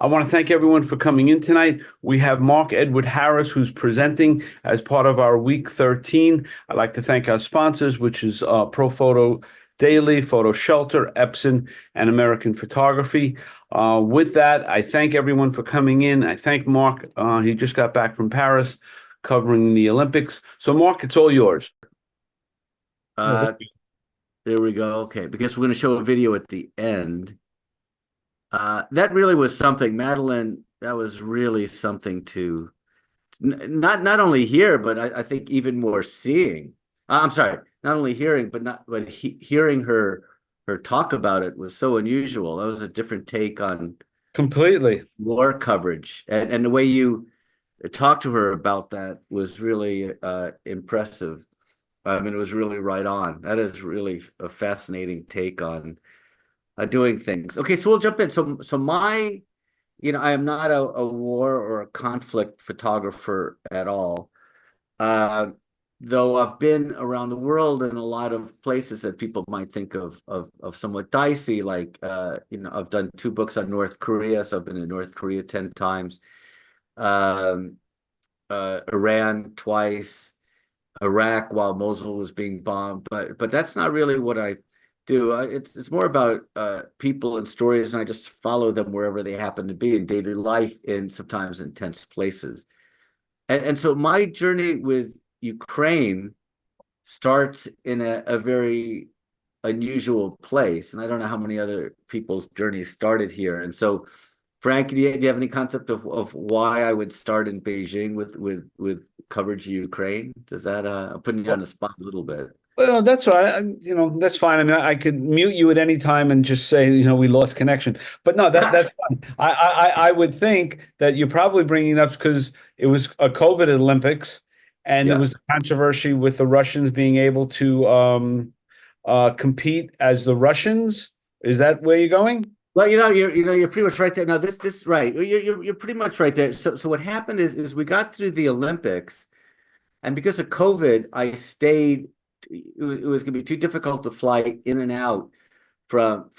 I want to thank everyone for coming in tonight. We have Mark Edward Harris, who's presenting as part of our Week 13. I'd like to thank our sponsors, which is Pro Photo Daily, Photo Shelter, Epson, and American Photography. With that, I thank everyone for coming in. I thank Mark. He just got back from Paris covering the Olympics. So, Mark, it's all yours. Uh, there we go. Okay, because we're going to show a video at the end. That really was something, Madeline. That was really something to not only hear, but I think even more seeing. I'm sorry, not only hearing, but hearing her talk about it was so unusual. That was a different take on Completely. war coverage, and the way you talked to her about that was really impressive. I mean, it was really right on. That is really a fascinating take on doing things. Okay, so we'll jump in. So I am not a war or a conflict photographer at all. Uh, though I've been around the world in a lot of places that people might think of somewhat dicey. Like, I've done two books on North Korea, so I've been in North Korea 10 times, um, Iran twice, Iraq while Mosul was being bombed, but that's not really what I do. It's more about people and stories, and I just follow them wherever they happen to be in daily life in sometimes intense places. And so my journey with Ukraine starts in a very unusual place, and I don't know how many other people's journeys started here. And so, Frank, do you have any concept of why I would start in Beijing with coverage of Ukraine? Does that I'm putting you on the spot a little bit. Well, that's all right. That's fine. I mean, I could mute you at any time and just say, we lost connection. But no, that's fine. I would think that you're probably bringing it up because it was a COVID Olympics, and there Yeah. was controversy with the Russians being able to compete as the Russians. Is that where you're going? Well, you're pretty much right there. Now, this right. You're pretty much right there. So what happened is we got through the Olympics, and because of COVID, I stayed. It was going to be too difficult to fly in and out from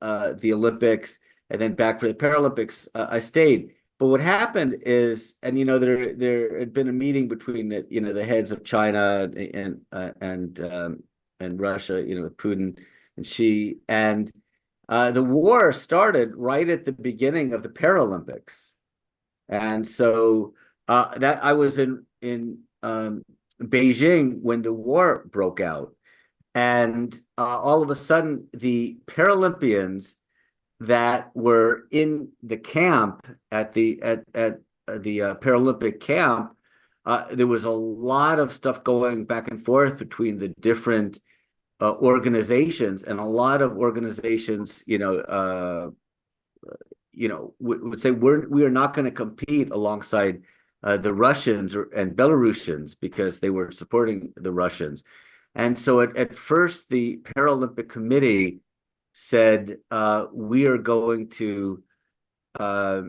the Olympics and then back for the Paralympics. I stayed. But what happened is, and there had been a meeting between the heads of China and Russia, Putin and Xi, and the war started right at the beginning of the Paralympics. And so that I was in Beijing when the war broke out, and all of a sudden the Paralympians that were in the camp at the Paralympic camp, there was a lot of stuff going back and forth between the different organizations, and a lot of organizations, would say we are not going to compete alongside the Russians and Belarusians because they were supporting the Russians. And so at first, the Paralympic Committee said, we are going to uh,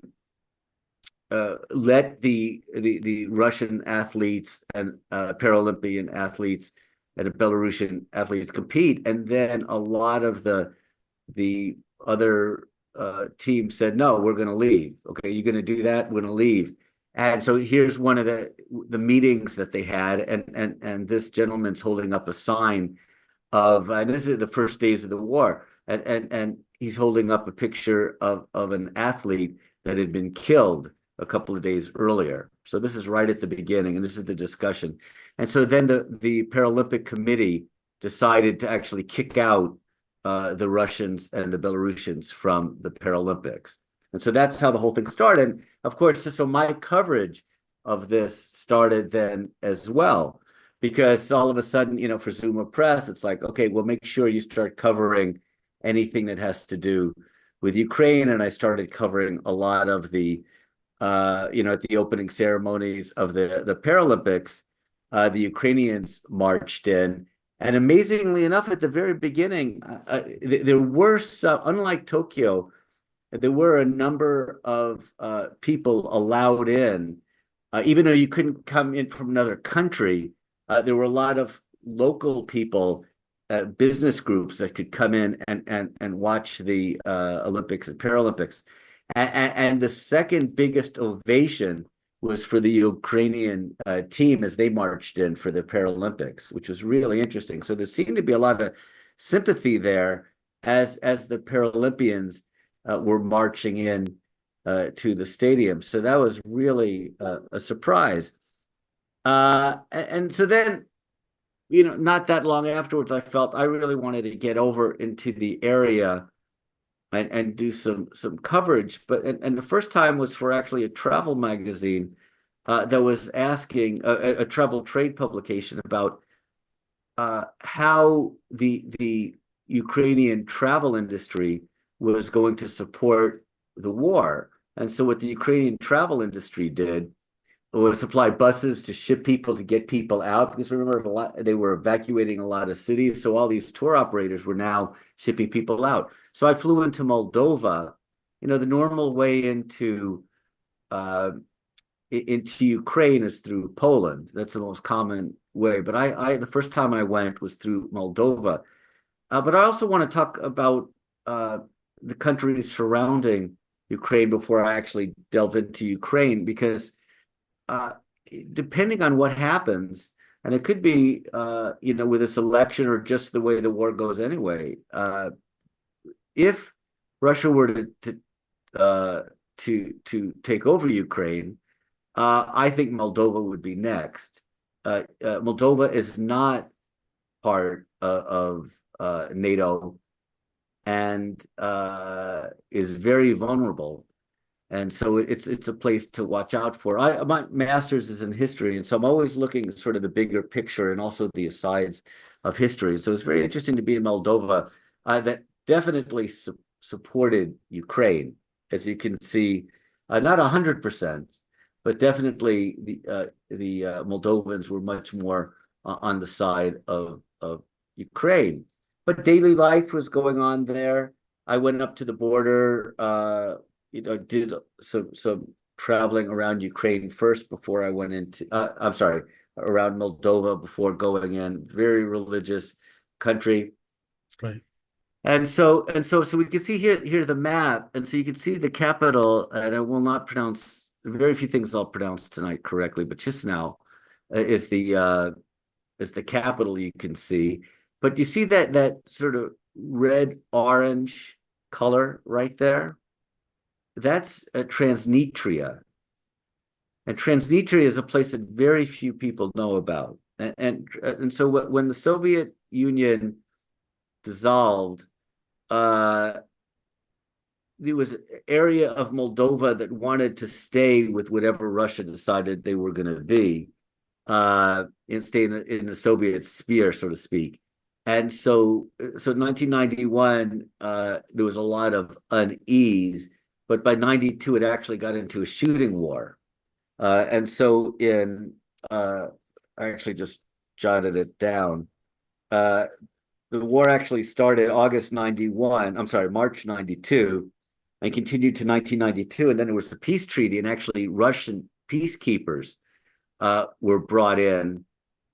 let the Russian athletes and Paralympian athletes and the Belarusian athletes compete. And then a lot of the other teams said, no, we're going to leave. Okay, you're going to do that, we're going to leave. And so here's one of the meetings that they had, and this gentleman's holding up a sign of, and this is the first days of the war, and he's holding up a picture of an athlete that had been killed a couple of days earlier. So this is right at the beginning, and this is the discussion. And so then the Paralympic Committee decided to actually kick out the Russians and the Belarusians from the Paralympics. And so that's how the whole thing started. And of course, so my coverage of this started then as well, because all of a sudden, for Zuma Press, it's like, okay, well, make sure you start covering anything that has to do with Ukraine. And I started covering a lot of at the opening ceremonies of the Paralympics, the Ukrainians marched in. And amazingly enough, at the very beginning, there were some, unlike Tokyo, there were a number of people allowed in, even though you couldn't come in from another country. There were a lot of local people, business groups that could come in and watch the Olympics and Paralympics. And the second biggest ovation was for the Ukrainian team as they marched in for the Paralympics, which was really interesting. So there seemed to be a lot of sympathy there as the Paralympians were marching in to the stadium. So that was really a surprise. And so then, not that long afterwards, I felt I really wanted to get over into the area and do some coverage. And the first time was for actually a travel magazine that was asking a travel trade publication about how the Ukrainian travel industry was going to support the war. And so what the Ukrainian travel industry did was supply buses to ship people to get people out, because remember they were evacuating a lot of cities, so all these tour operators were now shipping people out. So I flew into Moldova. The normal way into Ukraine is through Poland. That's the most common way. But I the first time I went was through Moldova. But I also want to talk about the countries surrounding Ukraine before I actually delve into Ukraine, because uh, depending on what happens, and it could be, with this election or just the way the war goes anyway. If Russia were to take over Ukraine, I think Moldova would be next. Moldova is not part of NATO and is very vulnerable. And so it's a place to watch out for. My master's is in history, and so I'm always looking at sort of the bigger picture and also the asides of history. So it's very interesting to be in Moldova that definitely supported Ukraine, as you can see, not 100%, but definitely the Moldovans were much more on the side of Ukraine. But daily life was going on there. I went up to the border. Did some traveling around Ukraine first before I went into, I'm sorry, around Moldova before going in. Very religious country. Right. So we can see here the map, and so you can see the capital, and I will not pronounce very few things I'll pronounce tonight correctly, but Chisinau is the capital you can see. But you see that sort of red orange color right there? That's Transnistria. And Transnistria is a place that very few people know about. And so when the Soviet Union dissolved, there was an area of Moldova that wanted to stay with whatever Russia decided they were going to be, and stay in the Soviet sphere, so to speak. And so in 1991, there was a lot of unease, but by 92, it actually got into a shooting war. And so I actually just jotted it down. Uh, the war actually started August 91, I'm sorry, March 92, and continued to 1992. And then there was the peace treaty, and actually Russian peacekeepers were brought in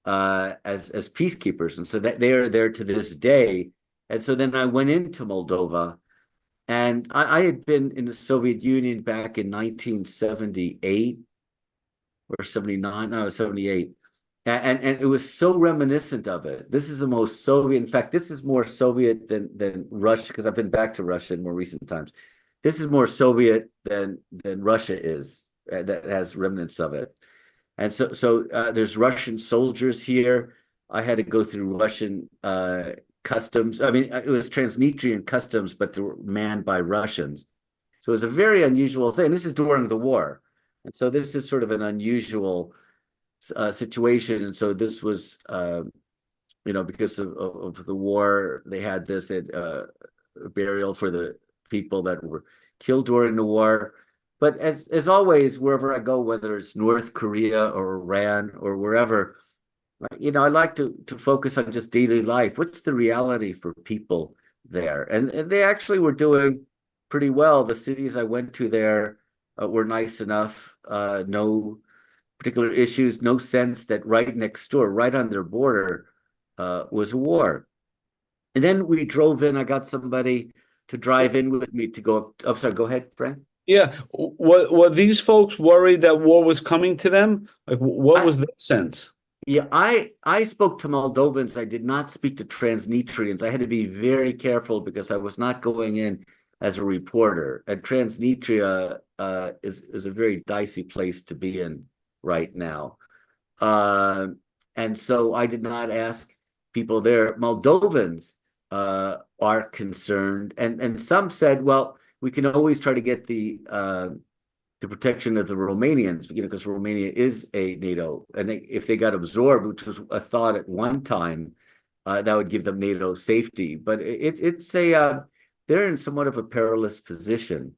as peacekeepers. And so that they are there to this day. And so then I went into Moldova, and I had been in the Soviet Union back in 1978 or 79, no, 78. And it was so reminiscent of it. This is the most Soviet. In fact, this is more Soviet than Russia, because I've been back to Russia in more recent times. This is more Soviet than Russia is. That has remnants of it. And so there's Russian soldiers here. I had to go through Russian customs. I mean, it was Transnistrian customs, but they were manned by Russians. So it was a very unusual thing. This is during the war. And so this is sort of an unusual situation. And so this was, because of the war, they had burial for the people that were killed during the war. But as always, wherever I go, whether it's North Korea or Iran or wherever, I like to focus on just daily life. What's the reality for people there? And they actually were doing pretty well. The cities I went to there were nice enough. No particular issues, no sense that right next door, right on their border, was a war. And then we drove in. I got somebody to drive in with me to go up. I'm sorry, go ahead, Frank. Yeah. Were these folks worried that war was coming to them? Like, what I was their sense? Yeah, I spoke to Moldovans. I did not speak to Transnistrians. I had to be very careful because I was not going in as a reporter. And Transnistria is a very dicey place to be in right now. Uh, and so I did not ask people there. Moldovans are concerned, and some said, well, we can always try to get the protection of the Romanians, because Romania is a NATO, and if they got absorbed, which was a thought at one time, that would give them NATO safety. But it's a they're in somewhat of a perilous position.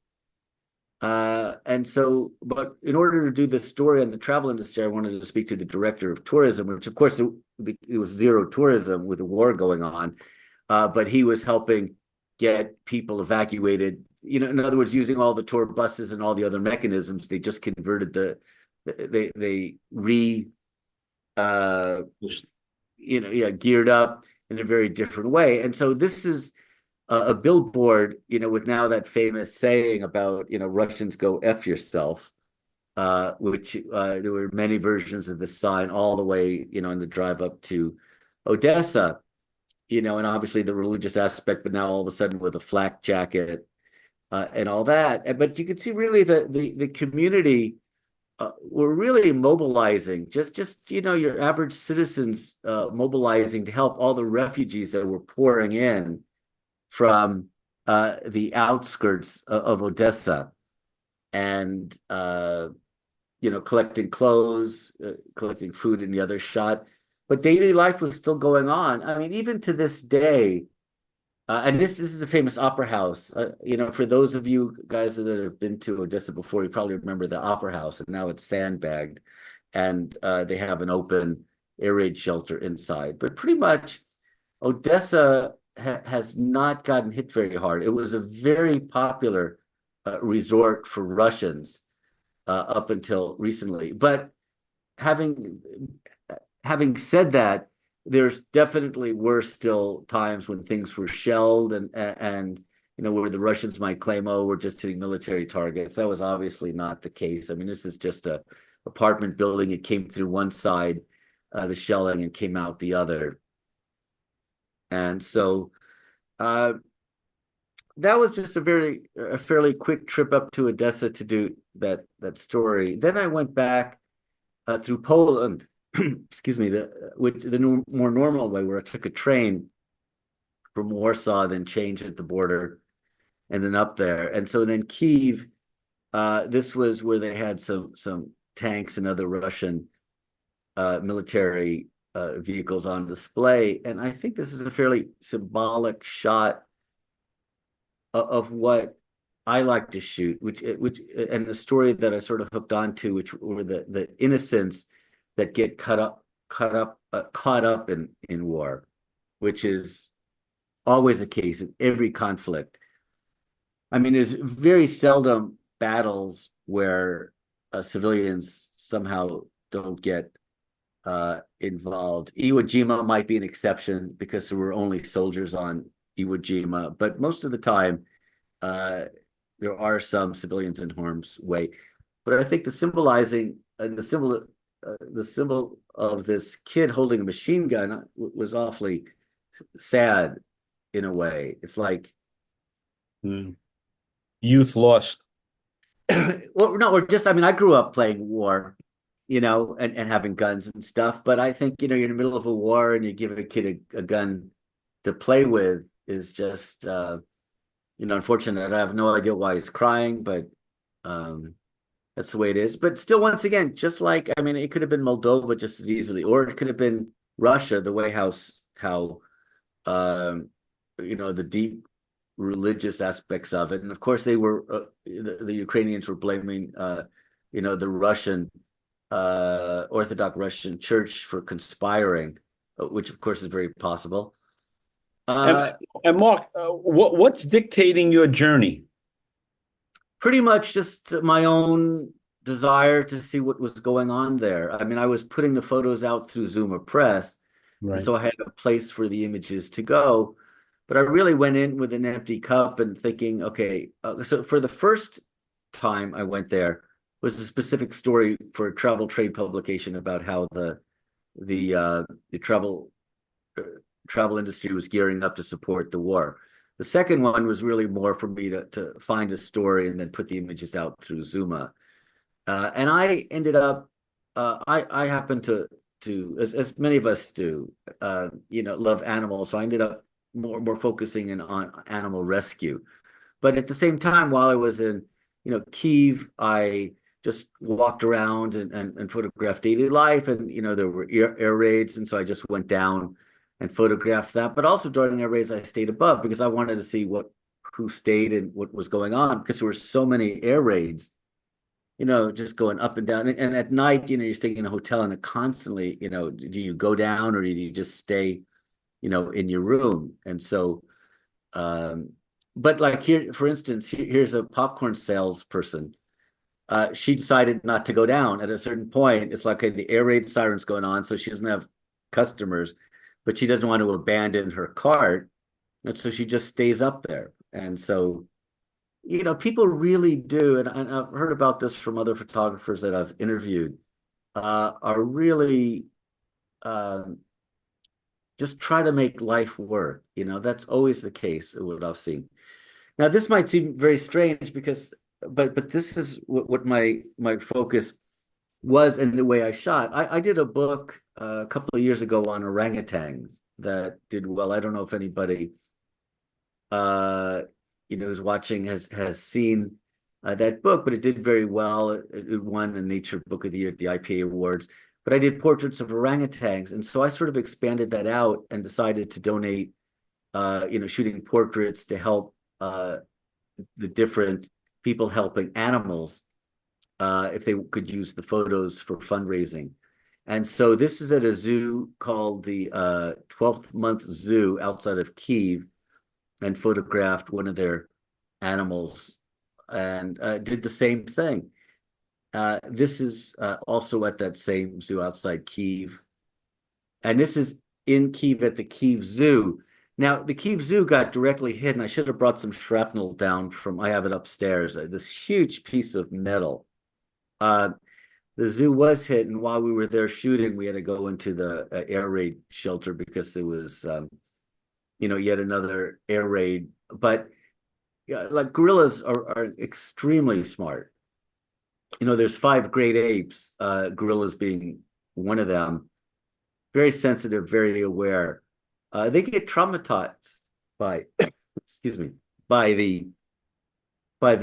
And so, but in order to do this story on the travel industry, I wanted to speak to the director of tourism, which of course it was zero tourism with the war going on, but he was helping get people evacuated. In other words, using all the tour buses and all the other mechanisms, they just converted they re uh geared up in a very different way. And so this is a billboard, with now that famous saying about, Russians go F yourself, which there were many versions of the sign all the way, in the drive up to Odessa, and obviously the religious aspect, but now all of a sudden with a flak jacket and all that. But you can see really the community were really mobilizing, just your average citizens mobilizing to help all the refugees that were pouring in from the outskirts of Odessa, and collecting clothes, collecting food in the other shot. But daily life was still going on. I mean, even to this day, and this is a famous opera house. For those of you guys that have been to Odessa before, you probably remember the opera house, and now it's sandbagged, and they have an open air raid shelter inside. But pretty much, Odessa has not gotten hit very hard. It was a very popular resort for Russians up until recently. But having having said that, there's definitely were still times when things were shelled, and where the Russians might claim, oh, we're just hitting military targets. That was obviously not the case. I mean, this is just a apartment building. It came through one side, the shelling, and came out the other. And so uh, that was just a fairly quick trip up to Odessa to do that story. Then I went back through Poland, excuse me, the more normal way, where I took a train from Warsaw, then changed at the border, and then up there. And so then Kyiv, this was where they had some tanks and other Russian military vehicles on display. And I think this is a fairly symbolic shot of what I like to shoot, which and the story that I sort of hooked onto, which were the innocents that get caught up in war, which is always a case in every conflict. I mean, there's very seldom battles where civilians somehow don't get involved. Iwo Jima might be an exception because there were only soldiers on Iwo Jima, but most of the time, there are some civilians in harm's way. But I think the symbol of this kid holding a machine gun was awfully sad in a way. It's like, Mm. Youth lost. well, no, or just, I mean, I grew up playing war, and having guns and stuff. But I think, you're in the middle of a war and you give a kid a gun to play with is just, unfortunate. I have no idea why he's crying, but that's the way it is. But still, once again, just like, I mean, it could have been Moldova just as easily, or it could have been Russia, the way how the deep religious aspects of it. And of course, they were the Ukrainians were blaming the Russian Orthodox Russian Church for conspiring, which of course is very possible. And, and Mark, what's dictating your journey? Pretty much just my own desire to see what was going on there. I mean, I was putting the photos out through Zuma Press, and Right. so I had a place for the images to go. But I really went in with an empty cup and thinking, okay, so for the first time I went there was a specific story for a travel trade publication about how the travel industry was gearing up to support the war. The second one was really more for me to find a story and then put the images out through Zuma. And I ended up, I happen to as many of us do, love animals. So I ended up more focusing in on animal rescue. But at the same time, while I was in, Kiev, I just walked around and photographed daily life. And, there were air raids. And so I just went down and photographed that. But also during air raids, I stayed above because I wanted to see who stayed and what was going on because there were so many air raids, just going up and down. And at night, you're staying in a hotel and it constantly, do you go down or do you just stay, in your room? And so, but like here, for instance, here's a popcorn salesperson. She decided not to go down at a certain point. It's like, okay, the air raid siren's going on, so she doesn't have customers, but she doesn't want to abandon her cart. And so she just stays up there. And so, people really do, and I've heard about this from other photographers that I've interviewed, are really just try to make life work. That's always the case, what I've seen. Now, this might seem very strange because, but this is what my focus was and the way I shot. I did a book a couple of years ago on orangutans that did well. I don't know if anybody who's watching has seen that book, but it did very well. It won the Nature Book of the Year at the IPA Awards. But I did portraits of orangutans, and so I sort of expanded that out and decided to donate, shooting portraits to help the different people helping animals if they could use the photos for fundraising. And so this is at a zoo called the 12th Month Zoo outside of Kiev, and photographed one of their animals and did the same thing. This is also at that same zoo outside Kiev. And this is in Kiev at the Kiev Zoo. Now, the Kiev Zoo got directly hit, and I should have brought some shrapnel down I have it upstairs, this huge piece of metal. The zoo was hit, and while we were there shooting, we had to go into the air raid shelter because it was, yet another air raid. But yeah, like gorillas are extremely smart. There's 5 great apes, gorillas being one of them. Very sensitive, very aware. They get traumatized by, excuse me, by the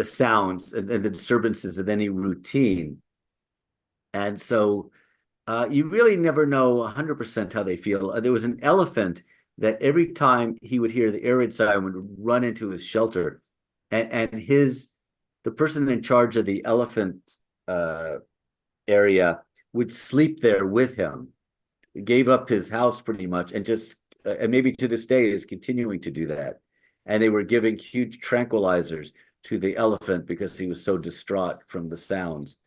sounds and the disturbances of any routine. And so you really never know 100% how they feel. There was an elephant that every time he would hear the air raid siren would run into his shelter, and the person in charge of the elephant area would sleep there with him, gave up his house pretty much, and just and maybe to this day is continuing to do that. And they were giving huge tranquilizers to the elephant because he was so distraught from the sounds.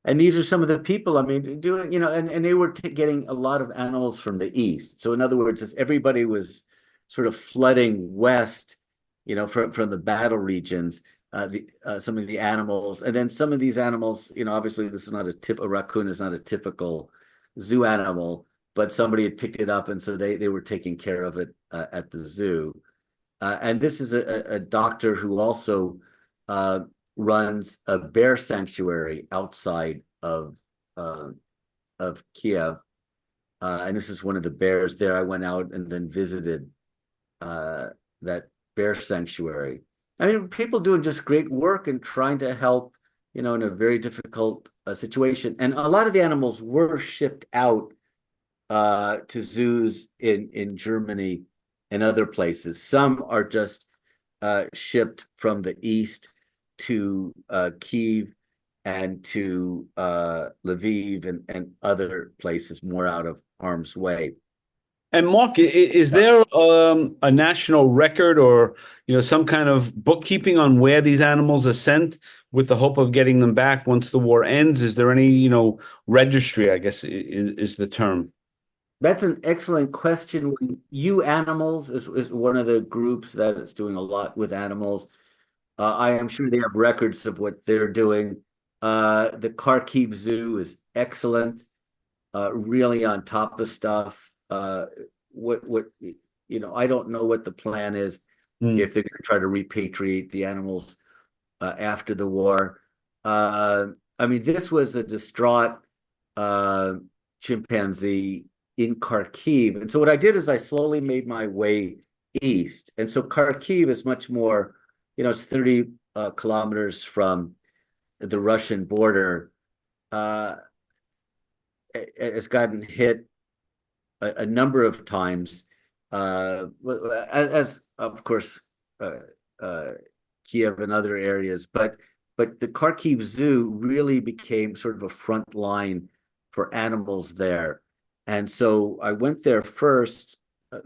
And these are some of the people, I mean, doing, and they were getting a lot of animals from the east. So in other words, as everybody was sort of flooding west, from the battle regions, some of the animals, and then some of these animals, obviously this is not a raccoon is not a typical zoo animal, but somebody had picked it up, and so they were taking care of it at the zoo. And this is a doctor who also runs a bear sanctuary outside of Kiev, and this is one of the bears there. I went out and then visited that bear sanctuary. I mean, people doing just great work and trying to help, in a very difficult situation. And a lot of the animals were shipped out to zoos in Germany and other places. Some are just shipped from the east to Kiev and to Lviv and other places more out of harm's way. And Mark, is there a national record or some kind of bookkeeping on where these animals are sent with the hope of getting them back once the war ends? Is there any registry, I guess is the term? That's an excellent question. You Animals is one of the groups that is doing a lot with animals. I am sure they have records of what they're doing. The Kharkiv Zoo is excellent, really on top of stuff. What I don't know what the plan is Mm, if they're going to try to repatriate the animals after the war. Uh, I mean, this was a distraught uh, chimpanzee in Kharkiv. And so what I did is I slowly made my way east. And so Kharkiv is much more, it's 30 kilometers from the Russian border. Uh, it's gotten hit a number of times, as of course uh, uh, Kiev and other areas, but the Kharkiv Zoo really became sort of a front line for animals there, and so I went there first,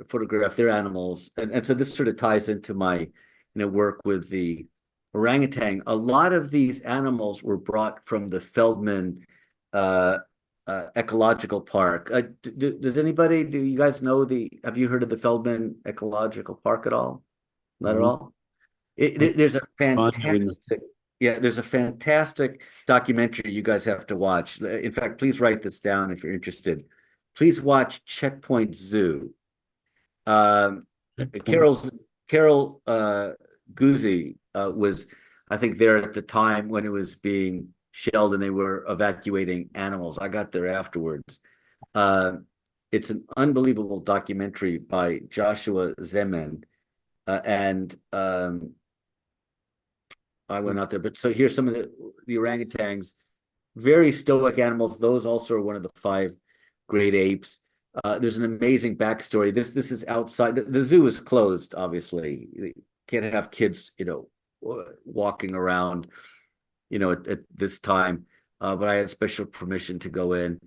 photograph their animals, and so this sort of ties into my work with the orangutan. A lot of these animals were brought from the Feldman uh, ecological park. Does anybody, do you guys know have you heard of the Feldman Ecological Park at all? Not at no, all? There's a fun doing it. fantastic, yeah, there's a fantastic documentary you guys have to watch. In fact, please write this down if you're interested. Please watch Checkpoint Zoo. Um, Checkpoint. Carol Guzzi was, I think, there at the time when it was being shelled and they were evacuating animals. I got there afterwards. Uh, it's an unbelievable documentary by Joshua Zeman, and I went out there. But so here's some of the orangutans, very stoic animals. Those also are one of the five great apes. There's an amazing backstory. This is outside. The zoo is closed, obviously. You can't have kids, walking around, at this time. But I had special permission to go in.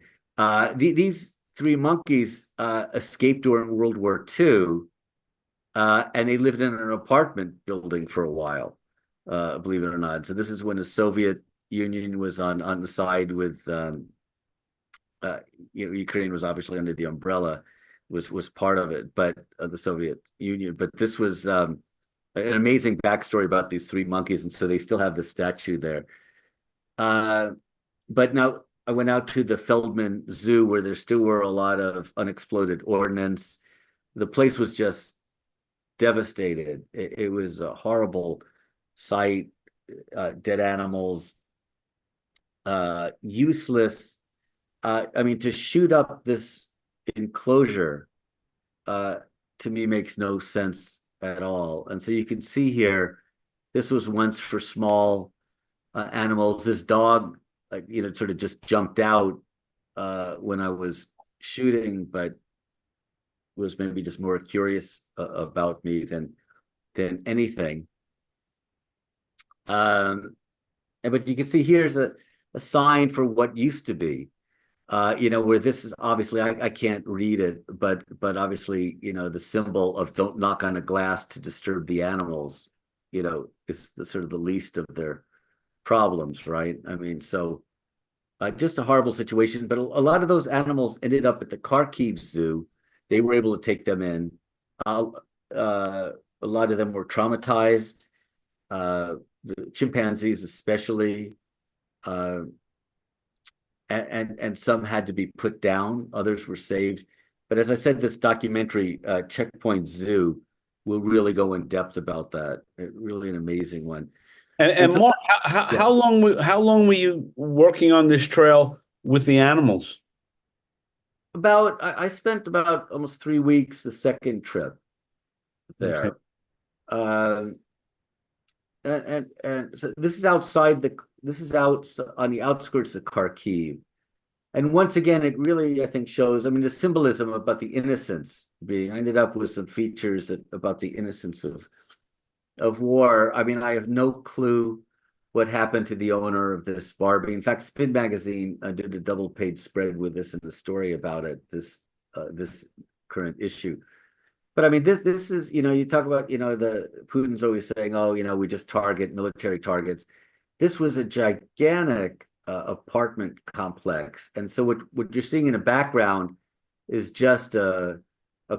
These three monkeys escaped during World War II, and they lived in an apartment building for a while, believe it or not. So this is when the Soviet Union was on the side with, uh, Ukraine was obviously under the umbrella, was part of it, but the Soviet Union. But this was an amazing backstory about these three monkeys, and so they still have the statue there. Uh, but now I went out to the Feldman Zoo where there still were a lot of unexploded ordnance. The place was just devastated. It was a horrible sight, dead animals, useless. I mean, to shoot up this enclosure, uh, to me makes no sense at all. And so you can see here, this was once for small animals. This dog, sort of just jumped out when I was shooting, but was maybe just more curious about me than anything. Um, but you can see here's a sign for what used to be, where this is obviously I can't read it, but obviously, the symbol of don't knock on a glass to disturb the animals, is the sort of the least of their problems, right? I mean, so just a horrible situation. But a lot of those animals ended up at the Kharkiv Zoo. They were able to take them in. Uh, a lot of them were traumatized. The chimpanzees, especially, uh, and some had to be put down. Others were saved. But as I said, this documentary, Checkpoint Zoo, will really go in depth about that. Really an amazing one. And And so, Mark, yeah, how long were you working on this trail with the animals? I spent about almost 3 weeks the second trip Okay. there. Um, and so this is out on the outskirts of Kharkiv. And once again, it really, I think, shows, I mean, the symbolism about the innocence being, I ended up with some features about the innocence of war. I mean, I have no clue what happened to the owner of this Barbie. In fact, Spin Magazine did a double-page spread with this and a story about it, this current issue. But I mean, this is, you talk about, the Putin's always saying, oh, we just target military targets. This was a gigantic apartment complex, and so what you're seeing in the background is just a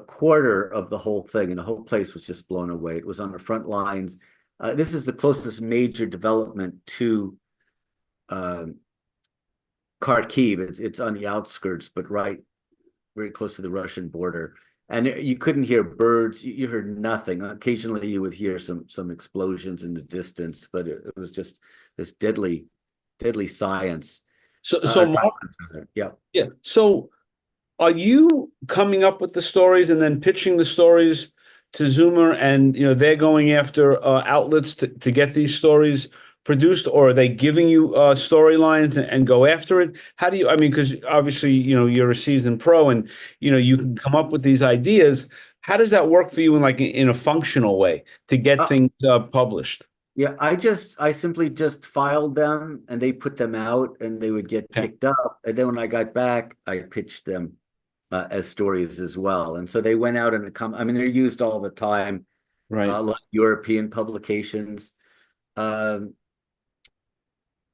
quarter of the whole thing, and the whole place was just blown away. It was on the front lines. This is the closest major development to um, Kharkiv. It's on the outskirts, but very close to the Russian border. And you couldn't hear birds. You heard nothing. Occasionally, you would hear some explosions in the distance, but it was just this deadly silence. So Mark, Yeah. yeah. So are you coming up with the stories and then pitching the stories to Zoomer, and they're going after outlets to get these stories produced, or are they giving you storylines and go after it? How do you? I mean, because obviously you're a seasoned pro, and you can come up with these ideas. How does that work for you in in a functional way to get Uh, things published? yeah, I simply just filed them and they put them out and they would get Okay, picked up. And then when I got back, I pitched them as stories as well. And so they went out and I mean, they're used all the time, right. like European publications. Um,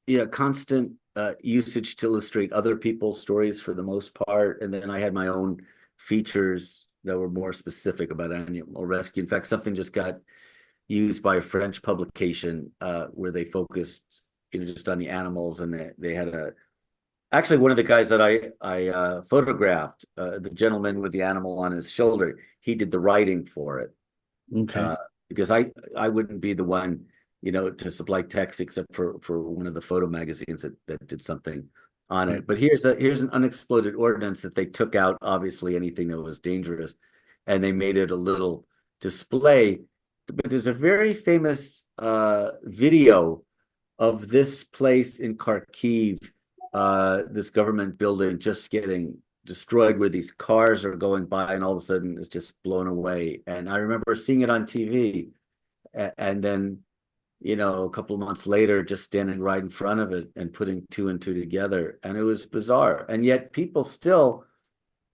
yeah, constant usage to illustrate other people's stories for the most part. And then I had my own features that were more specific about animal rescue. In fact, something just got used by a French publication where they focused, just on the animals, and they had actually one of the guys that I photographed, the gentleman with the animal on his shoulder, he did the writing for it Okay. uh, because I wouldn't be the one, to supply text except for one of the photo magazines that did something on Right. it. But here's an unexploded ordnance that they took out, obviously anything that was dangerous, and they made it a little display. But there's a very famous video of this place in Kharkiv, this government building just getting destroyed, where these cars are going by and all of a sudden it's just blown away. And I remember seeing it on TV, and then a couple of months later just standing right in front of it and putting two and two together, and it was bizarre. And yet people still,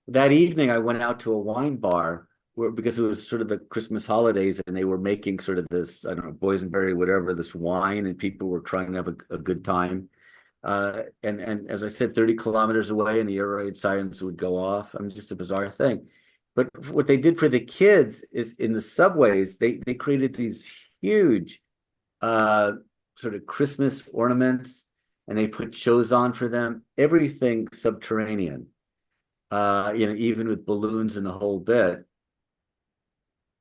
that evening I went out to a wine bar because it was sort of the Christmas holidays, and they were making sort of this, I don't know, boysenberry, whatever, this wine, and people were trying to have a good time. And as I said, 30 kilometers away, and the air raid sirens would go off. I mean, just a bizarre thing. But what they did for the kids is, in the subways, they created these huge uh, sort of Christmas ornaments, and they put shows on for them. Everything subterranean, even with balloons and the whole bit,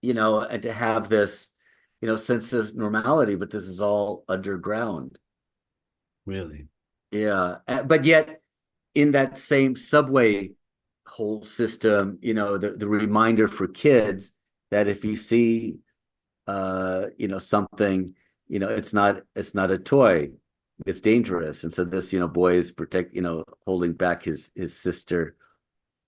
and to have this, sense of normality, but this is all underground. Really. Yeah. But yet in that same subway whole system, the reminder for kids that if you see, something, it's not a toy, it's dangerous. And so this, boy is holding back his sister.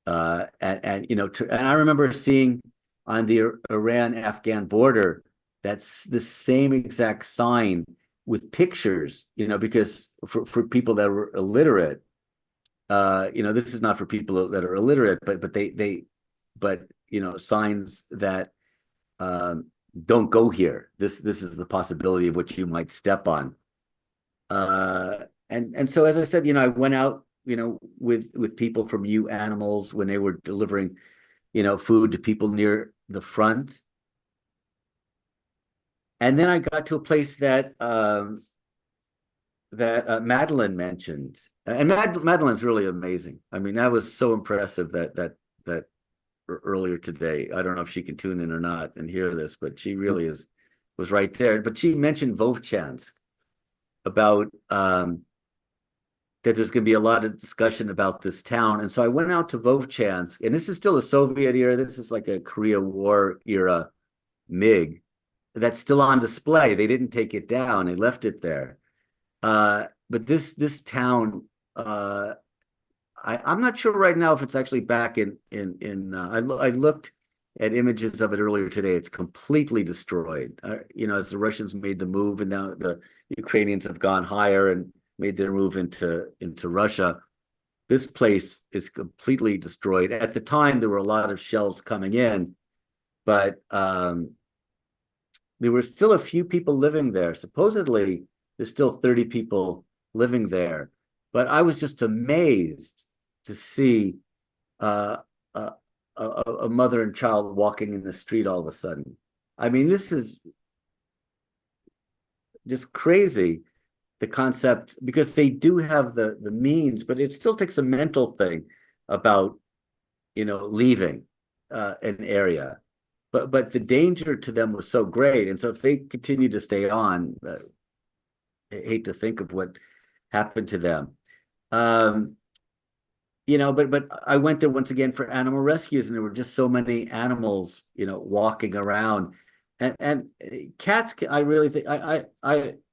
And I remember seeing on the Iran-Afghan border, that's the same exact sign with pictures, because for people that were illiterate, this is not for people that are illiterate, but signs that um, don't go here. This is the possibility of what you might step on. And so, as I said, I went out, with people from U Animals when they were delivering, food to people near the front. And then I got to a place that Madeline mentioned, and Madeline's really amazing. I mean, that was so impressive that earlier today. I don't know if she can tune in or not and hear this, but she really was right there. But she mentioned Vovchansk, about that there's going to be a lot of discussion about this town. And so I went out to Vovchansk, and this is still a Soviet era. This is like a Korea War era MiG that's still on display. They didn't take it down; they left it there. But this town, I'm not sure right now if it's actually back in. I looked at images of it earlier today. It's completely destroyed. As the Russians made the move, and now the Ukrainians have gone higher and made their move into Russia. This place is completely destroyed. At the time, there were a lot of shells coming in, but there were still a few people living there. Supposedly, there's still 30 people living there. But I was just amazed to see uh, a, a mother and child walking in the street all of a sudden. I mean, this is just crazy, the concept, because they do have the means, but it still takes a mental thing about, leaving an area. But the danger to them was so great, and so if they continue to stay on, I hate to think of what happened to them. Um, but I went there once again for animal rescues, and there were just so many animals, walking around, and cats. I really think I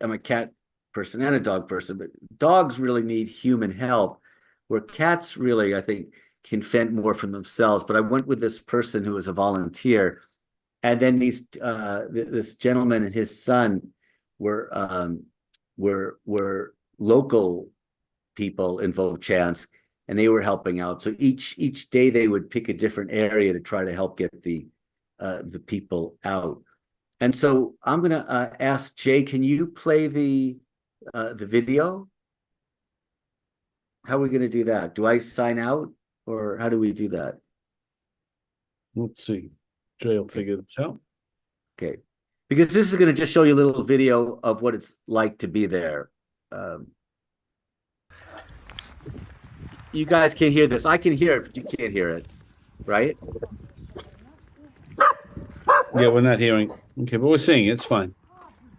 am a cat person and a dog person, but dogs really need human help, where cats really, I think, can fend more for themselves. But I went with this person who was a volunteer, and then this gentleman and his son were were local people in Chance, and they were helping out. So each day they would pick a different area to try to help get the people out. And so I'm gonna ask Jay, can you play the video? How are we gonna do that? Do I sign out, or how do we do that? Let's see. Jay will figure this out. Okay, because this is gonna just show you a little video of what it's like to be there. You guys can hear this. I can hear it, but you can't hear it, right? Yeah, we're not hearing. Okay, but we're seeing it. It's fine.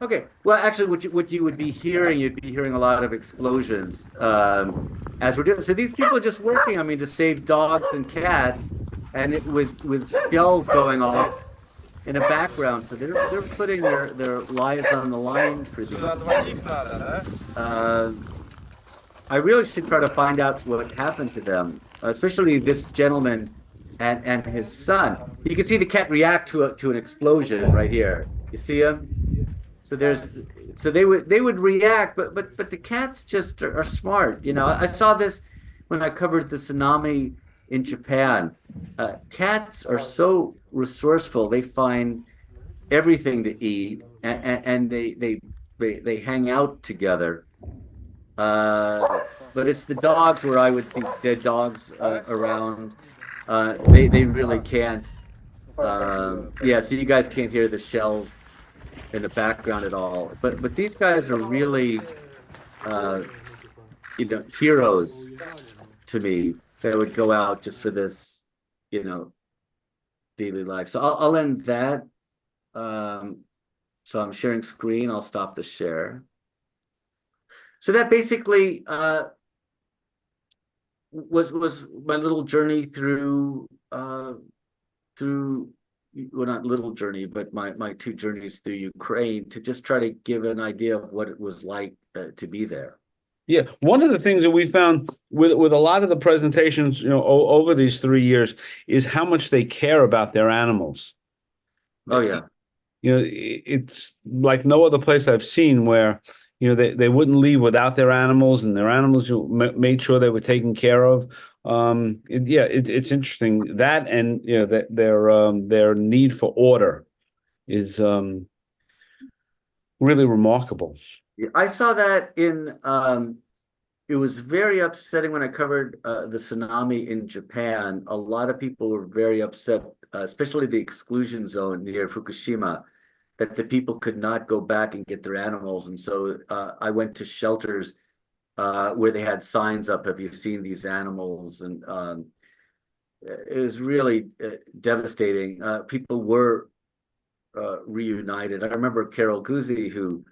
Okay. Well, actually, what you would be hearing, you'd be hearing a lot of explosions as we're doing. So these people are just working, I mean, to save dogs and cats, and with shells going off in the background. So they're putting their lives on the line for these. I really should try to find out what happened to them, especially this gentleman and his son. You can see the cat react to an explosion right here. You see him? So they would react, but the cats just are smart. I saw this when I covered the tsunami in Japan. Cats are so resourceful; they find everything to eat, and they hang out together. But it's the dogs where I would see dead dogs around. They really can't. Yeah, so you guys can't hear the shells in the background at all. But these guys are really uh, heroes to me that would go out just for this, you know, daily life. So I'll end that. So I'm sharing screen. I'll stop the share. So that basically was my little journey through well, not little journey, but my two journeys through Ukraine, to just try to give an idea of what it was like to be there. Yeah, one of the things that we found with a lot of the presentations, over these 3 years, is how much they care about their animals. Oh yeah. It's like no other place I've seen where, they wouldn't leave without their animals, and their animals made sure they were taken care of. It's interesting that, and that their need for order is really remarkable. Yeah, I saw that in it was very upsetting when I covered the tsunami in Japan. A lot of people were very upset, especially the exclusion zone near Fukushima, that the people could not go back and get their animals. And so I went to shelters where they had signs up, "Have you seen these animals?" And it was really devastating. People were reunited. I remember Carol Guzzi, who,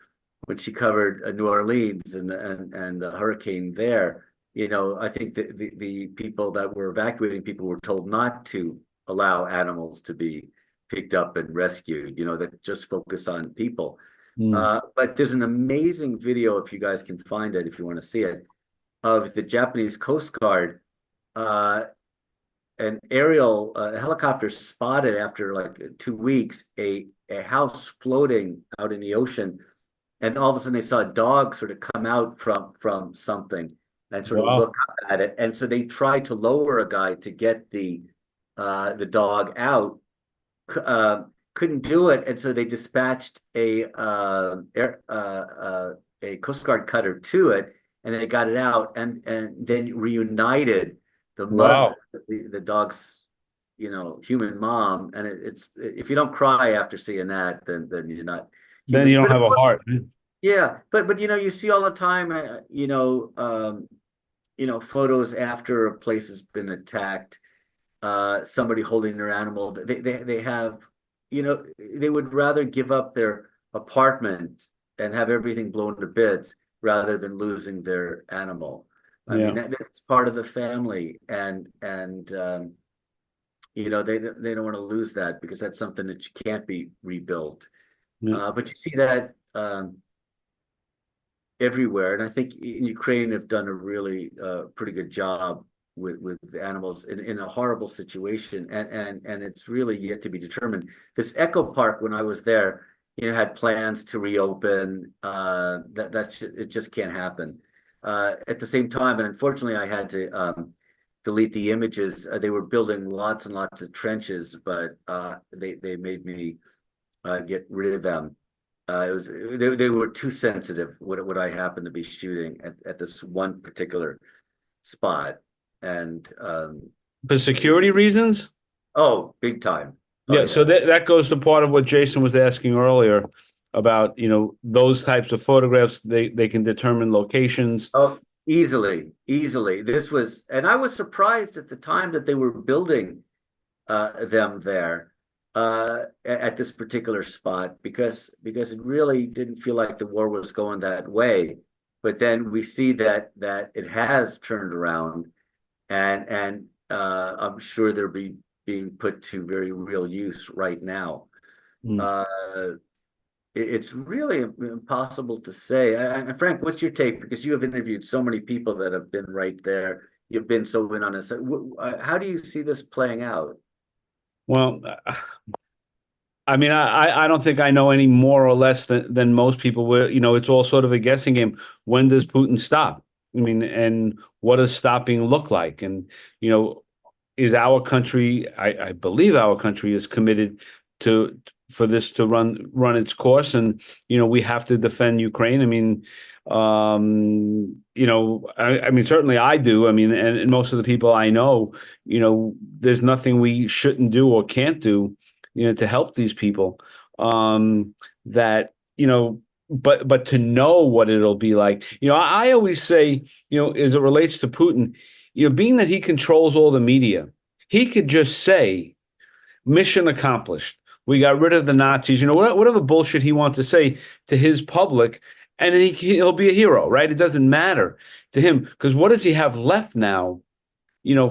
when she covered New Orleans and the hurricane there, I think the people that were evacuating people were told not to allow animals to be picked up and rescued, that just focus on people. But there's an amazing video, if you guys can find it, if you want to see it, of the Japanese Coast Guard. An aerial helicopter spotted, after like 2 weeks, a house floating out in the ocean, and all of a sudden they saw a dog sort of come out from something and sort of Wow. look up at it. And so they tried to lower a guy to get the dog out. Couldn't do it, and so they dispatched a Coast Guard cutter to it, and they got it out, and then reunited the mother, Wow. the dog's human mom. And it's, if you don't cry after seeing that, then you're not Then human. you don't But of have a course, heart. Yeah, but you see all the time, photos after a place has been attacked, somebody holding their animal. They have, they would rather give up their apartment and have everything blown to bits rather than losing their animal. I mean, Yeah. that's part of the family, and they don't want to lose that because that's something that can't be rebuilt. Yeah. But you see that everywhere, and I think in Ukraine have done a really pretty good job with animals in a horrible situation, and it's really yet to be determined. This Echo Park, when I was there, had plans to reopen. It just can't happen. At the same time, and unfortunately, I had to delete the images. They were building lots and lots of trenches, but they made me get rid of them. They were too sensitive. What I happened to be shooting at this one particular spot, and For security reasons? oh, big time. Oh Yeah, so yeah. that goes to part of what Jason was asking earlier about, those types of photographs, they can determine locations. Oh, easily, easily. This was, and I was surprised at the time that they were building them there at this particular spot because it really didn't feel like the war was going that way. But then we see that it has turned around, and I'm sure they're being put to very real use right now. Mm. Uh, it's really impossible to say. And Frank, what's your take? Because you have interviewed so many people that have been right there. You've been so in on this. How do you see this playing out? Well, I mean, I don't think I know any more or less than most people. Where it's all sort of a guessing game. When does Putin stop? I mean, and what does stopping look like? And you know, is our country? I believe our country is committed to for this to run its course, and we have to defend Ukraine. I mean, I mean, certainly I do. I mean, and most of the people I know, there's nothing we shouldn't do or can't do, to help these people. That but to know what it'll be like, I always say, as it relates to Putin, being that he controls all the media, he could just say, mission accomplished. We got rid of the Nazis, whatever bullshit he wants to say to his public, and he'll be a hero, right? It doesn't matter to him because what does he have left now?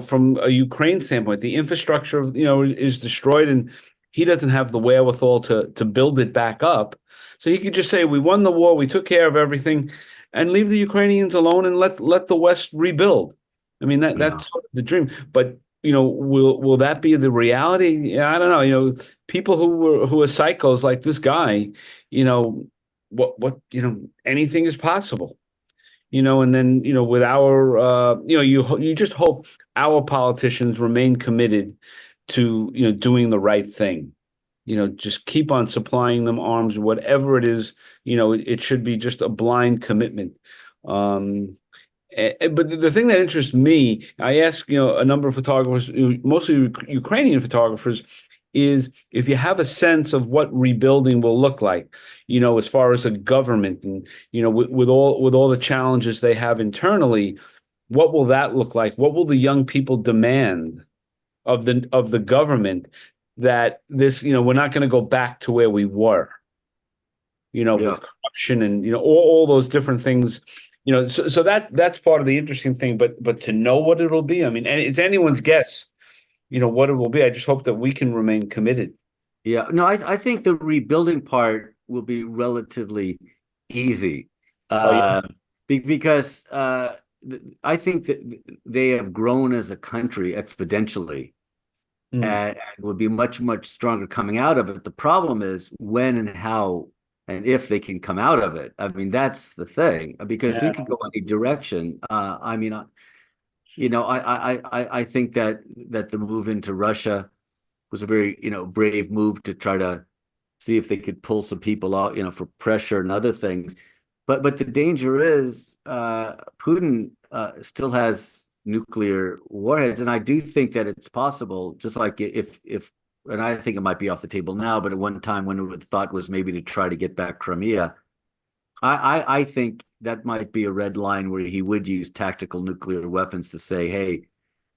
From a Ukraine standpoint, the infrastructure, is destroyed, and he doesn't have the wherewithal to build it back up. So he could just say, "We won the war, we took care of everything," and leave the Ukrainians alone and let the West rebuild. I mean, Yeah. that's sort of the dream. But will that be the reality? Yeah, I don't know. People who are psychos like this guy, you know, anything is possible. And then with our you just hope our politicians remain committed to doing the right thing. Just keep on supplying them arms, whatever it is. It should be just a blind commitment. But the thing that interests me, I ask a number of photographers, mostly Ukrainian photographers, is if you have a sense of what rebuilding will look like, as far as a government, and with all the challenges they have internally, what will that look like? What will the young people demand of the government, that this, we're not going to go back to where we were, Yeah. with corruption and all those different things. So that's part of the interesting thing. But to know what it'll be, I mean, and it's anyone's guess, what it will be. I just hope that we can remain committed. Yeah, no, I think the rebuilding part will be relatively easy, Oh yeah. uh, because I think that they have grown as a country exponentially Mm. and would be much, much stronger coming out of it. The problem is when and how and if they can come out of it. I mean, that's the thing because Yeah. it could go any direction. I mean, I think that the move into Russia was a very brave move to try to see if they could pull some people out for pressure and other things. But the danger is Putin still has nuclear warheads, and I do think that it's possible, just like if and I think it might be off the table now, but at one time when it thought was maybe to try to get back Crimea, I think that might be a red line where he would use tactical nuclear weapons to say, "Hey,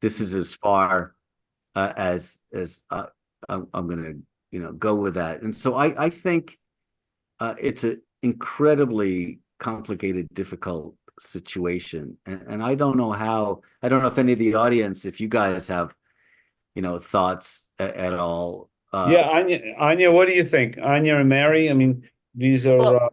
this is as far as I'm going to, go with that." And so I think it's an incredibly complicated, difficult situation, and I don't know how. I don't know if any of the audience, if you guys have, thoughts at all. Yeah, Anya, what do you think? Anya and Mary, I mean, these are, Well,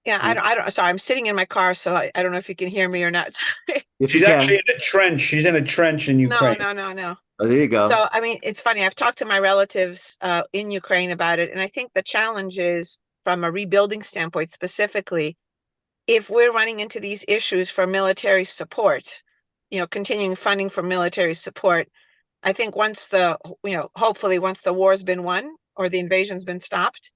yeah, I don't, sorry, I'm sitting in my car, so I don't know if you can hear me or not. Sorry. Yes, we she's actually can. in a trench. She's in a trench in No, Ukraine. no, no, no. Oh, there you go. So, I mean, it's funny. I've talked to my relatives in Ukraine about it, and I think the challenge is from a rebuilding standpoint specifically, if we're running into these issues for military support, continuing funding for military support, I think hopefully once the war's been won or the invasion's been stopped,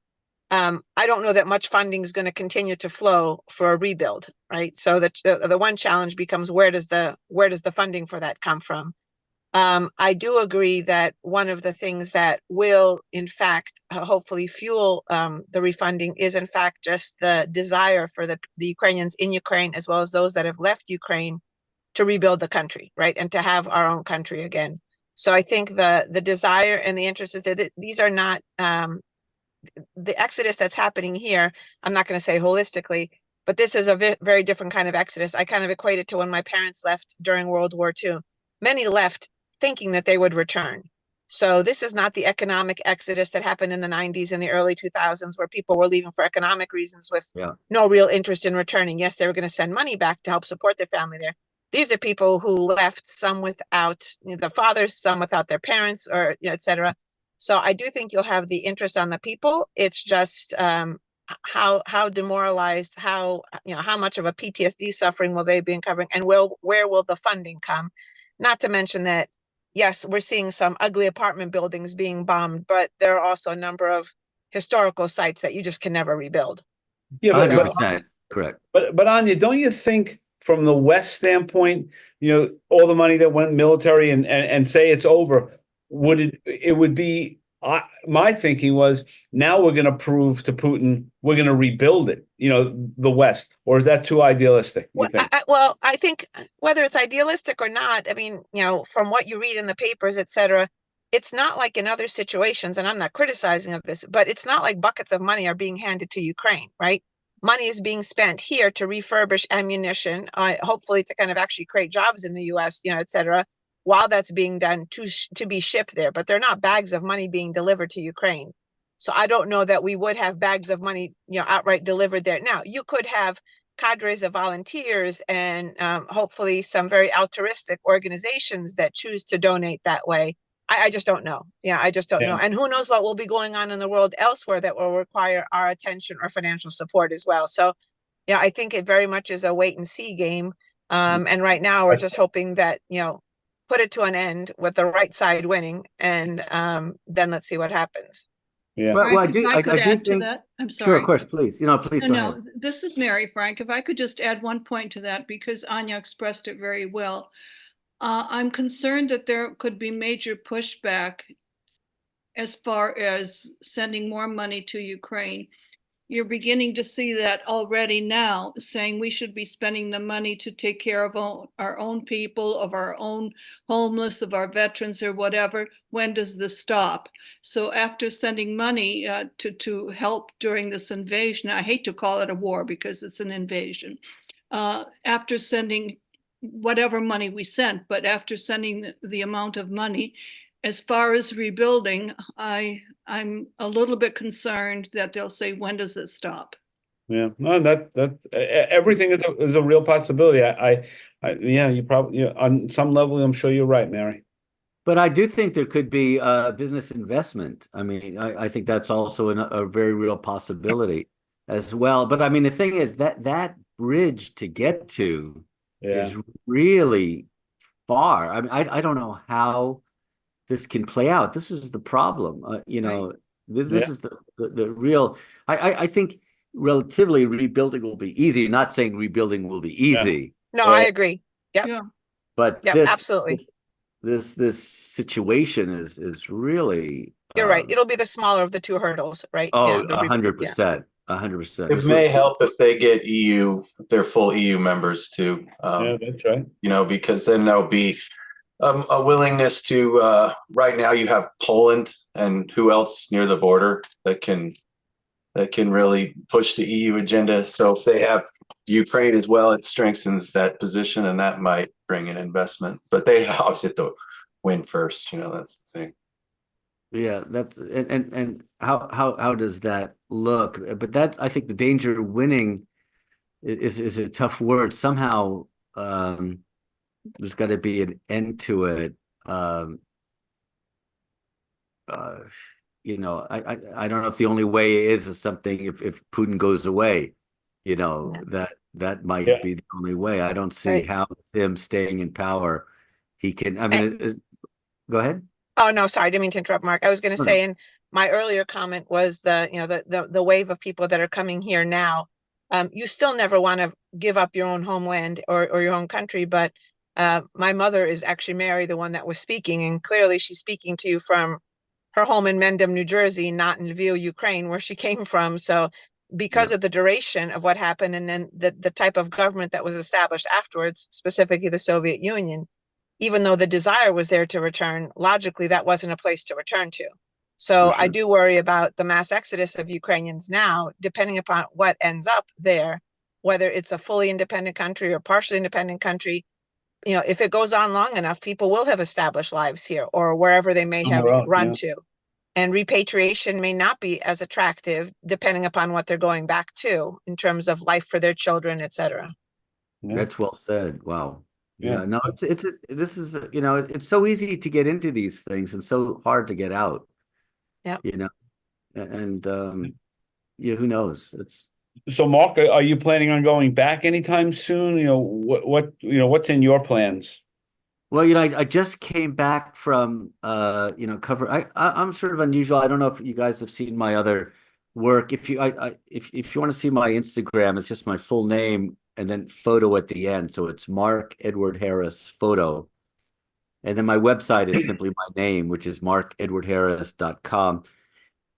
I don't know that much funding is going to continue to flow for a rebuild, right? So the one challenge becomes where does the funding for that come from? I do agree that one of the things that will, in fact, hopefully fuel the refunding is, in fact, just the desire for the Ukrainians in Ukraine, as well as those that have left Ukraine, to rebuild the country, right, and to have our own country again. So I think the desire and the interest is that these are not the exodus that's happening here. I'm not going to say holistically, but this is a very different kind of exodus. I kind of equate it to when my parents left during World War II. Many left thinking that they would return. So this is not the economic exodus that happened in the 90s and the early 2000s, where people were leaving for economic reasons with no real interest in returning. Yes, they were going to send money back to help support their family there. These are people who left, some without the fathers, some without their parents, or et cetera. So I do think you'll have the interest on the people. It's just how demoralized, how much of a PTSD suffering will they be uncovering, and where will the funding come? Not to mention that, yes, we're seeing some ugly apartment buildings being bombed, but there are also a number of historical sites that you just can never rebuild. Yeah, but, So, 100% correct. but Anya, don't you think from the West standpoint, all the money that went military and say it's over, it would be, my thinking was now we're going to prove to Putin we're going to rebuild it, the West, or is that too idealistic, you think? I think whether it's idealistic or not, I mean, from what you read in the papers, et cetera, it's not like in other situations, and I'm not criticizing of this, but it's not like buckets of money are being handed to Ukraine, right? Money is being spent here to refurbish ammunition, hopefully to kind of actually create jobs in the US, et cetera, while that's being done to be shipped there. But they're not bags of money being delivered to Ukraine. So I don't know that we would have bags of money, outright delivered there. Now, you could have cadres of volunteers and hopefully some very altruistic organizations that choose to donate that way. I just don't know. Yeah, I just don't know. And who knows what will be going on in the world elsewhere that will require our attention or financial support as well. So, yeah, I think it very much is a wait and see game. And right now we're just hoping that, put it to an end with the right side winning, and then let's see what happens. Yeah. Well, Frank, if I could I do add to think. that, I'm Sure, of sorry. course, please. Please go ahead. No, this is Mary, Frank. If I could just add one point to that, because Anya expressed it very well. I'm concerned that there could be major pushback as far as sending more money to Ukraine. You're beginning to see that already now, saying we should be spending the money to take care of our own people, of our own homeless, of our veterans or whatever. When does this stop? So after sending money to help during this invasion, I hate to call it a war because it's an invasion. After sending whatever money we sent, but after sending the amount of money, as far as rebuilding, I'm a little bit concerned that they'll say, when does it stop? Yeah, no, everything is a real possibility. Yeah, you probably, on some level, I'm sure you're right, Mary. But I do think there could be business investment. I mean, I think that's also a very real possibility as well. But I mean, the thing is that bridge to get to is really far. I mean, I don't know how this can play out. This is the problem. Right. This is the real. I think relatively rebuilding will be easy. Not saying rebuilding will be easy. No, I agree. Yep. Yeah. But Yep, absolutely. This situation is really You're right. It'll be the smaller of the two hurdles, right? oh, Yeah, 100%. 100%. It may help if they get EU, if they're full EU members too. Yeah, that's right. Because then there'll be a willingness to. Right now, you have Poland and who else near the border that can really push the EU agenda. So if they have Ukraine as well, it strengthens that position, and that might bring in investment. But they obviously have to win first. That's the thing. Yeah, that's and how does that look? But that, I think the danger of winning is a tough word. Somehow there's got to be an end to it. Uh, I don't know if the only way is something if Putin goes away, that might Yeah. be the only way. I don't see Right. how him staying in power, he can. I And- mean, go ahead. Oh, no, sorry, I didn't mean to interrupt, Mark. I was going to No, say, in my earlier comment was the wave of people that are coming here now. You still never want to give up your own homeland or your own country, but my mother is actually Mary, the one that was speaking, and clearly she's speaking to you from her home in Mendham, New Jersey, not in Lviv, Ukraine, where she came from. So because Yeah. of the duration of what happened and then the type of government that was established afterwards, specifically the Soviet Union, even though the desire was there to return, logically, that wasn't a place to return to. So For sure. I do worry about the mass exodus of Ukrainians now, depending upon what ends up there, whether it's a fully independent country or partially independent country. If it goes on long enough, people will have established lives here or wherever they may have Somewhere else, run yeah. to. And repatriation may not be as attractive depending upon what they're going back to in terms of life for their children, et cetera. Yeah. That's well said. Wow. Yeah. Yeah. No, this is it's so easy to get into these things and so hard to get out. Yeah. And who knows? So, Mark, are you planning on going back anytime soon? What's in your plans? Well, I just came back from cover. I'm sort of unusual. I don't know if you guys have seen my other work. If you want to see my Instagram, it's just my full name and then photo at the end. So it's Mark Edward Harris photo. And then my website is simply my name, which is markedwardharris.com.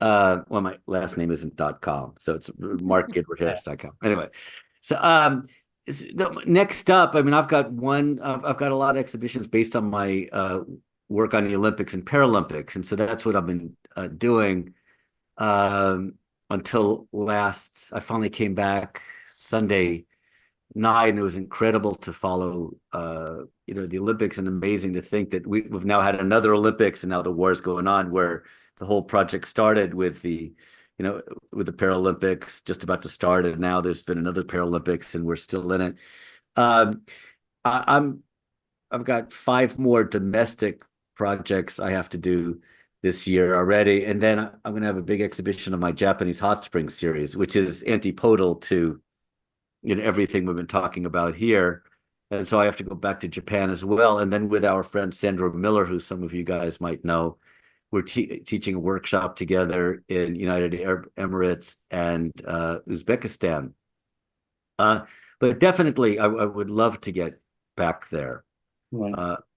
Well, my last name isn't .com, so it's markedwardharris.com. Anyway, so next up, I mean, I've got a lot of exhibitions based on my work on the Olympics and Paralympics, and so that's what I've been doing until I finally came back Sunday night, and it was incredible to follow the Olympics, and amazing to think that we've now had another Olympics, and now the war is going on, where the whole project started with the Paralympics just about to start, and now there's been another Paralympics, and we're still in it. I've got 5 more domestic projects I have to do this year already, and then I'm going to have a big exhibition of my Japanese hot spring series, which is antipodal to everything we've been talking about here. And so I have to go back to Japan as well. And then with our friend Sandra Miller, who some of you guys might know, we're teaching a workshop together in United Arab Emirates and Uzbekistan. But definitely, I would love to get back there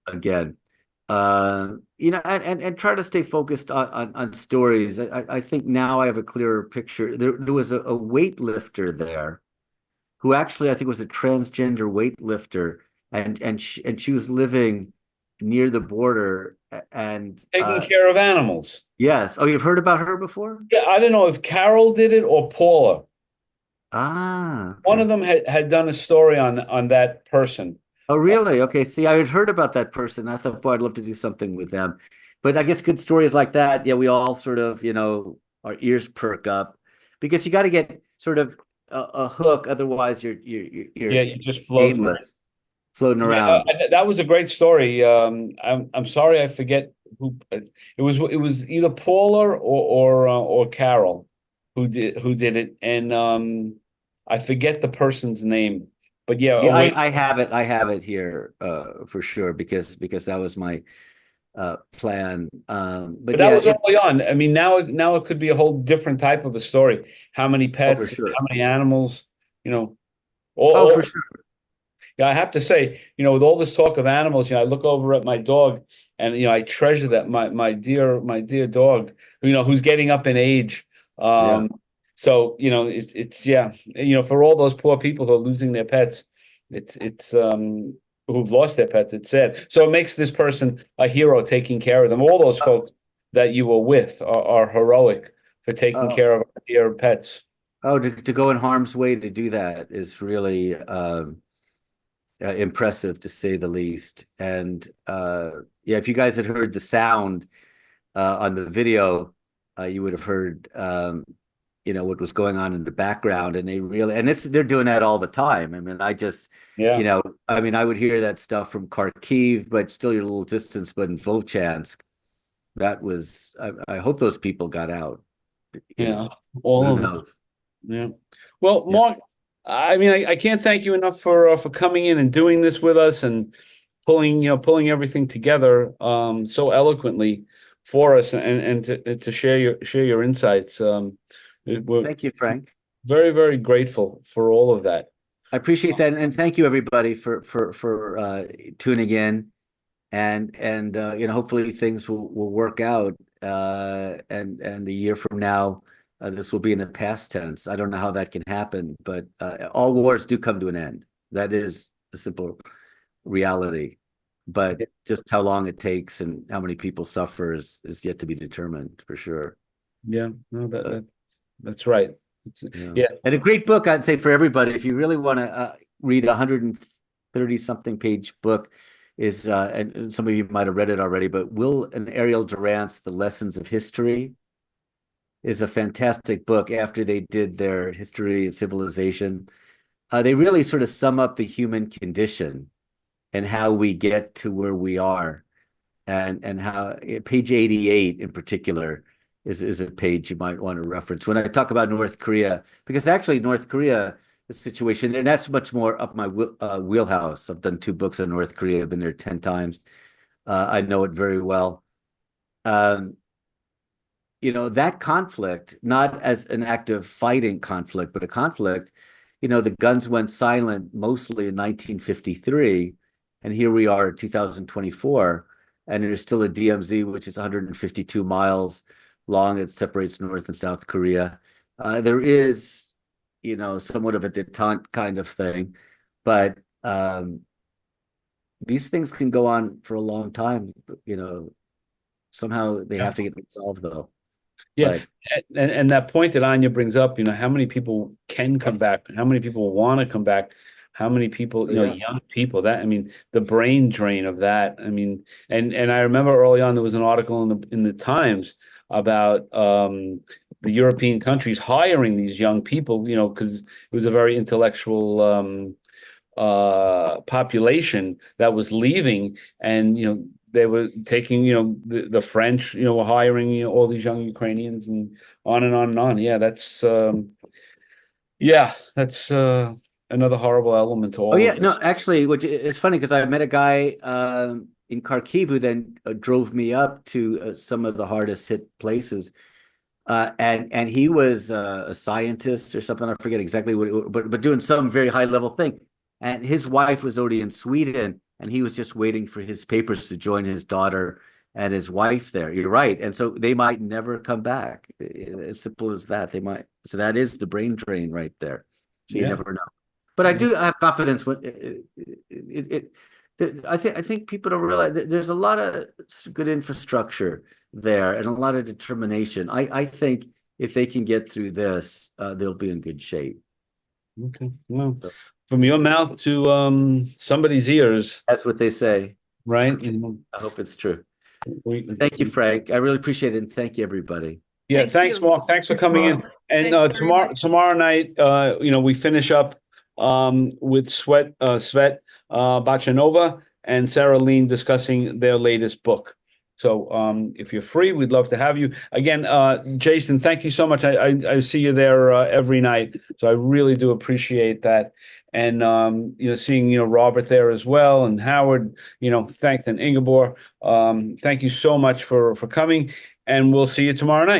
again. And try to stay focused on stories. I think now I have a clearer picture. There was a weightlifter there who actually I think was a transgender weightlifter, and she was living near the border and Taking care of animals. Yes. Oh, you've heard about her before? Yeah, I don't know if Carol did it or Paula. Okay. One of them had done a story on that person. Oh, really? Okay. See, I had heard about that person. I thought, boy, I'd love to do something with them. But I guess good stories like that, yeah, we all sort of, our ears perk up, because you got to get sort of a hook, otherwise you're You just floating floating around. That was a great story. I'm sorry, I forget who it was. It was either Paula or Carol who did it, and I forget the person's name. But yeah, I have it here for sure, because that was my plan. But that yeah, was early on. I mean, now it could be a whole different type of a story. How many pets? sure. How many animals? For sure. Yeah, I have to say, with all this talk of animals, I look over at my dog, and I treasure that my dear dog, who's getting up in age. Yeah. So, it's yeah, for all those poor people who are losing their pets, it's who've lost their pets, it's sad. So it makes this person a hero taking care of them. All those folks that you were with are heroic for taking Oh, care of their pets. oh, to go in harm's way to do that is really impressive to say the least. And yeah, if you guys had heard the sound on the video, you would have heard what was going on in the background. And they're doing that all the time. I mean, Yeah. I would hear that stuff from Kharkiv, but still your little distance. But in Vovchansk, that was. I hope those people got out. Yeah. All Who of them. knows? Yeah. Well, Yeah. Mark, I mean, I can't thank you enough for coming in and doing this with us and pulling everything together so eloquently for us and to share your insights. We're Thank you, Frank. very, very grateful for all of that. I appreciate that, and thank you everybody for tuning in, and hopefully things will work out, and the year from now, this will be in the past tense. I don't know how that can happen, but all wars do come to an end. That is a simple reality, but just how long it takes and how many people suffer is yet to be determined for sure. Yeah, no, that's right. Yeah. And a great book, I'd say, for everybody. If you really want to read a 130 something page book, is and some of you might have read it already, but Will and Ariel Durant's The Lessons of History is a fantastic book. After they did their history and civilization, they really sort of sum up the human condition and how we get to where we are, and how page 88 in particular is a page you might want to reference when I talk about North Korea, because actually North Korea, the situation, and that's much more up my wheelhouse. I've done 2 books on North Korea. I've been there 10 times. I know it very well. That conflict, not as an active fighting conflict, but a conflict, the guns went silent mostly in 1953, and here we are in 2024, and there's still a DMZ, which is 152 miles long. It separates North and South Korea. There is, somewhat of a detente kind of thing, but these things can go on for a long time. Somehow they have to get resolved, though. Yeah, But and that point that Anya brings up, how many people can come back? How many people want to come back? How many people, Yeah. young people, that, I mean, the brain drain of that. I mean, and I remember early on there was an article in the Times about the European countries hiring these young people, because it was a very intellectual population that was leaving, and they were taking, the French, were hiring, all these young Ukrainians, and on and on and on. Yeah, that's another horrible element to all Oh yeah, of no, this. actually, which is funny because I met a guy in Kharkiv who then drove me up to some of the hardest hit places, and he was a scientist or something. I forget exactly what, but doing some very high level thing. And his wife was already in Sweden, and he was just waiting for his papers to join his daughter and his wife there. You're right, and so they might never come back. As simple as that. They might. So that is the brain drain right there. So you Yeah. never know. But I do have confidence when I think people don't realize that there's a lot of good infrastructure there and a lot of determination. I think if they can get through this, they'll be in good shape. Okay. Well, So, from your mouth to somebody's ears, that's what they say. right? I hope it's true. We, Thank you, Frank. I really appreciate it, and thank you, everybody. Yeah, Thank thanks, you. Mark. Thanks for coming in. And Thanks very much. tomorrow night, we finish up with Svet Bachanova and Sarah Lean discussing their latest book. So if you're free, we'd love to have you. Again, Jason, thank you so much. I see you there every night. So I really do appreciate that. And seeing Robert there as well, and Howard, thanks, and Ingeborg. Thank you so much for coming, and we'll see you tomorrow night.